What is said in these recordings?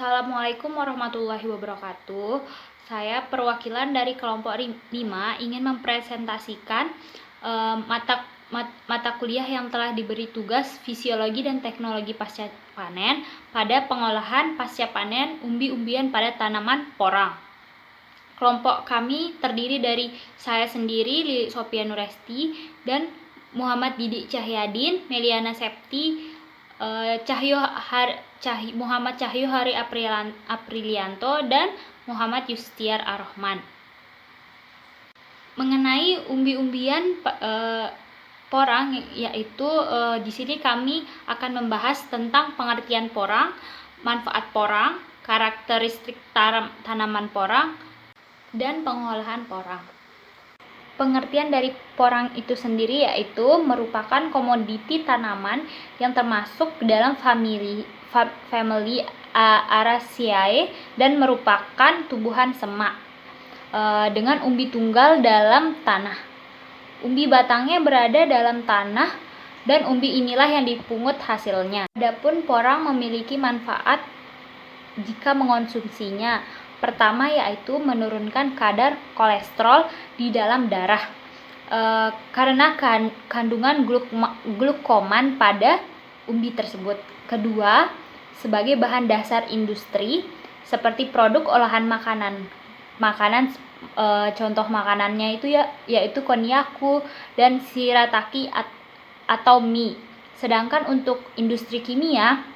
Assalamualaikum warahmatullahi wabarakatuh. Saya perwakilan dari kelompok 5 ingin mempresentasikan mata kuliah yang telah diberi tugas Fisiologi dan Teknologi Pasca Panen pada pengolahan pasca panen umbi-umbian pada tanaman porang. Kelompok kami terdiri dari saya sendiri, Lili Sophia Nuresti, dan Muhammad Didik Cahyadin, Meliana Septi, Muhammad Cahyo Hari Aprilianto, dan Muhammad Yustiar Ar-Rahman. Mengenai umbi-umbian porang, yaitu di sini kami akan membahas tentang pengertian porang, manfaat porang, karakteristik tanaman porang, dan pengolahan porang. Pengertian dari porang itu sendiri yaitu merupakan komoditi tanaman yang termasuk dalam famili Araceae dan merupakan tumbuhan semak dengan umbi tunggal dalam tanah. Umbi batangnya berada dalam tanah dan umbi inilah yang dipungut hasilnya. Adapun porang memiliki manfaat jika mengonsumsinya. Pertama yaitu menurunkan kadar kolesterol di dalam darah karena kandungan glukoman pada umbi tersebut. Kedua, sebagai bahan dasar industri seperti produk olahan makanan contoh makanannya itu yaitu konnyaku dan shirataki atau mie. Sedangkan untuk industri kimia,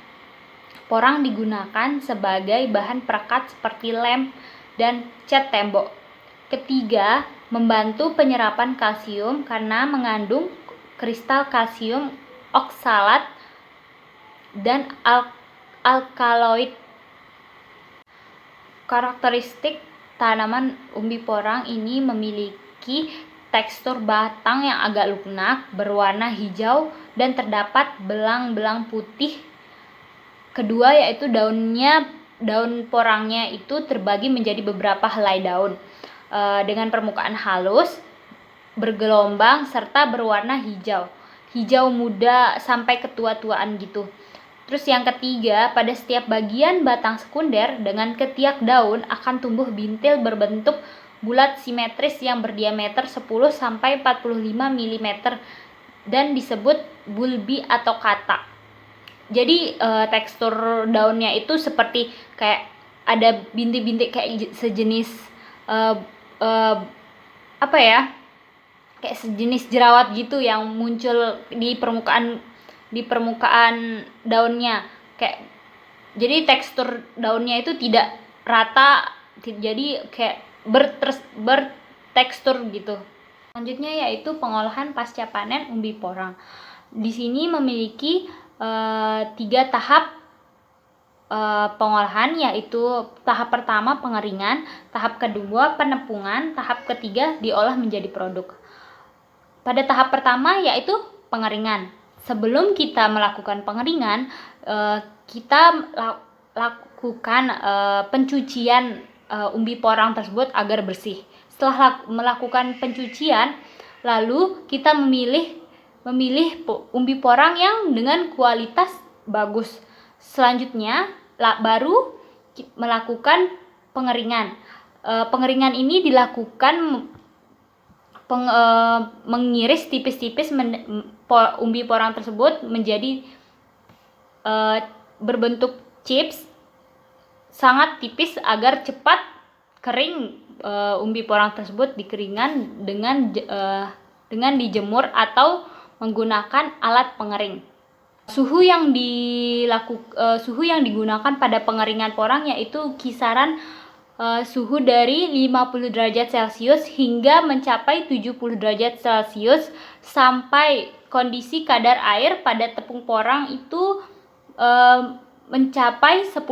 porang digunakan sebagai bahan perekat seperti lem dan cat tembok. Ketiga, membantu penyerapan kalsium karena mengandung kristal kalsium oksalat dan alkaloid. Karakteristik tanaman umbi porang ini memiliki tekstur batang yang agak lunak, berwarna hijau, dan terdapat belang-belang putih. Kedua yaitu daun porangnya itu terbagi menjadi beberapa helai daun dengan permukaan halus, bergelombang, serta berwarna hijau muda sampai ketua-tuaan gitu. Terus yang ketiga, pada setiap bagian batang sekunder dengan ketiak daun akan tumbuh bintil berbentuk bulat simetris yang berdiameter 10-45 mm dan disebut bulbi atau kata. Jadi tekstur daunnya itu seperti kayak ada bintik-bintik kayak sejenis kayak sejenis jerawat gitu yang muncul di permukaan daunnya. Jadi tekstur daunnya itu tidak rata, jadi kayak bertekstur gitu. Selanjutnya yaitu pengolahan pasca panen umbi porang. Di sini memiliki 3 tahap pengolahan, yaitu tahap pertama pengeringan, tahap kedua penepungan, tahap ketiga diolah menjadi produk. Pada tahap pertama yaitu pengeringan. Sebelum kita melakukan pengeringan, kita lakukan pencucian umbi porang tersebut agar bersih. Setelah melakukan pencucian, lalu kita memilih umbi porang yang dengan kualitas bagus. Selanjutnya baru melakukan pengeringan. Pengeringan ini dilakukan mengiris tipis-tipis umbi porang tersebut menjadi berbentuk chips sangat tipis agar cepat kering. Umbi porang tersebut dikeringkan dengan dijemur atau menggunakan alat pengering. Suhu yang digunakan pada pengeringan porang yaitu kisaran suhu dari 50 derajat Celcius hingga mencapai 70 derajat Celcius sampai kondisi kadar air pada tepung porang itu mencapai 10%.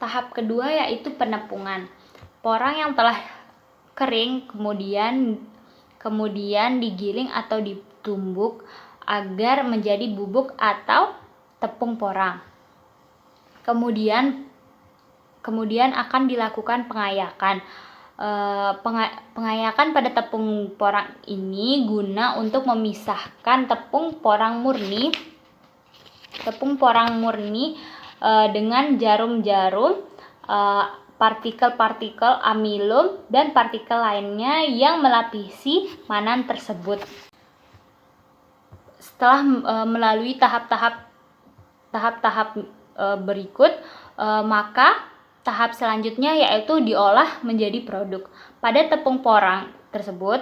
Tahap kedua yaitu penepungan. Porang yang telah kering kemudian digiling atau ditumbuk agar menjadi bubuk atau tepung porang. Kemudian akan dilakukan pengayakan. Pengayakan pada tepung porang ini guna untuk memisahkan tepung porang murni dengan jarum-jarum, partikel-partikel amilum dan partikel lainnya yang melapisi manan tersebut. Setelah melalui tahap-tahap berikut, maka tahap selanjutnya yaitu diolah menjadi produk. Pada tepung porang tersebut,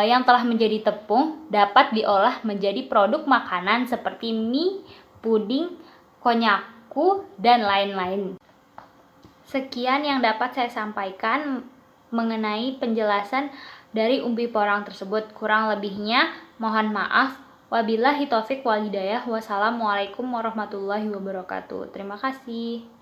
yang telah menjadi tepung dapat diolah menjadi produk makanan seperti mie, puding, konnyaku, dan lain-lain. Sekian yang dapat saya sampaikan mengenai penjelasan dari umbi porang tersebut. Kurang lebihnya mohon maaf. Wabillahi taufik wal hidayah. Wassalamualaikum warahmatullahi wabarakatuh. Terima kasih.